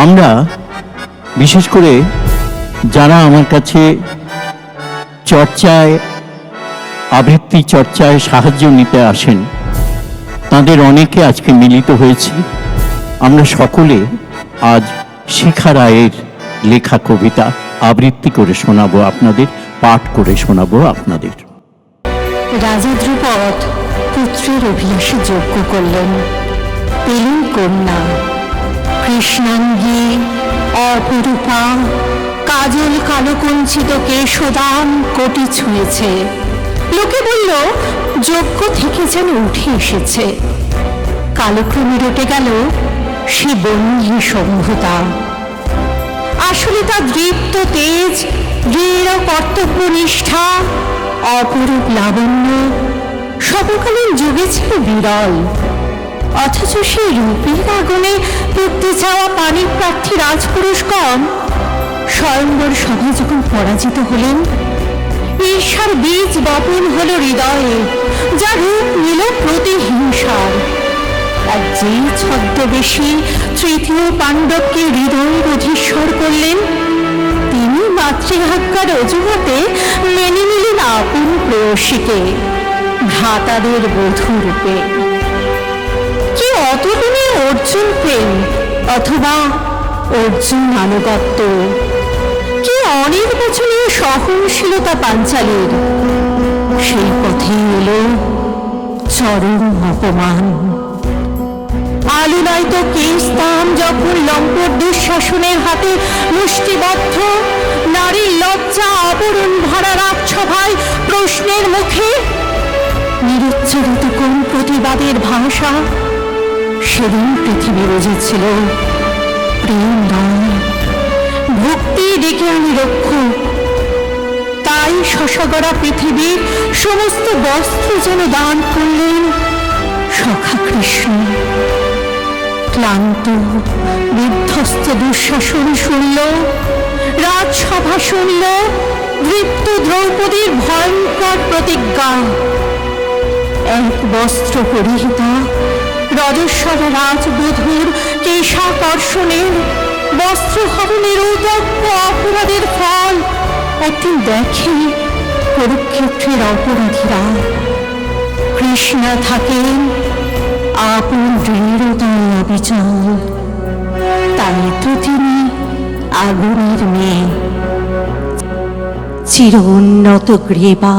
আমরা বিশেষ করে যারা আমার কাছে চর্চায়, আবৃত্তি চর্চায় সাহায্য নিতে আসেন, তাদের অনেকে আজকে মিলিত হয়েছি। আমরা সকলে আজ শিখা রায়ের লেখা কবিতা আবৃত্তি করে শোনাবো আপনাদের, পাঠ করে শোনাবো আপনাদের। রাজা ধ্রুপদ পুত্রের অভিলাষে যজ্ঞ করলেন, পেলেন কন্যা কৃষ্ণাঙ্গী অপরূপা, কাজল কালো কুঞ্চিত কেশদান কোটি ছুঁয়েছে। লোকে বলল যজ্ঞ থেকে যেন উঠে এসেছে। কালক্রমে রটে গেল সে বন্যী সম্ভুতা। আসলে তার দীপ্ত তেজ, দৃঢ় কর্তব্য নিষ্ঠা, অপরূপ লাবণ্য সমকালীন যুগে ছিল বিরল। অথচ সেই রূপের আগুনে পুড়তে যাওয়া পানি প্রার্থী রাজপুরুষগণ স্বয়ংবর সভায় যখন পরাজিত হলেন, ঈর্ষার বীজ বপন হল হৃদয়ে, যা রূপ নিল প্রতিহিংসার। আর যে ছদ্মবেশী তৃতীয় পাণ্ডবকে হৃদয়ের অধীশ্বর করলেন, তিনি মাতৃভাগ্যার অজুহাতে মেনে নিলেন আপন প্রেয়সীকে ভ্রাতাদের বধূরূপে। কি অতুলনীয় অর্জুন প্রেম অথবা অর্জুন আনুগত্য, কি অনির্বাচনীয় সহনশীলতা পাঞ্চালীর। সেই পথে এলো চরম অপমান। আলুলায়িত কেশদান যখন লম্পট দুঃশাসনের হাতে মুষ্টিবদ্ধ, নারীর লজ্জা আবরণ ভরা রাজসভায় প্রশ্নের মুখে নিরুচ্চারিত কোন প্রতিবাদের ভাষা। সেদিন পৃথিবী বুঝেছিল প্রেম নয়, ভক্তি ডেকে আনি রক্ষক। তাই শশাগড়া পৃথিবীর সমস্ত বস্ত্র যেন দান করলেন সখা কৃষ্ণ। ক্লান্ত বিধ্বস্ত দুঃশাসন শুনল, রাজসভা শুনল দৃপ্ত দ্রৌপদীর ভয়ঙ্কর প্রতিজ্ঞা। এক বস্ত্র পরিহিতা রজস্বরা রাজবধূর কেশাকর্ষণের, বস্ত্র হরণের উদগ্ধ অপরাধের ফল একদিন দেখে কুরুক্ষেত্রের অপরাধীরা। কৃষ্ণা থাকেন আপন দৃঢ়তায় অবিচল, তাই তো তিনি আগুনের মেয়ে, চির উন্নত গ্রীবা।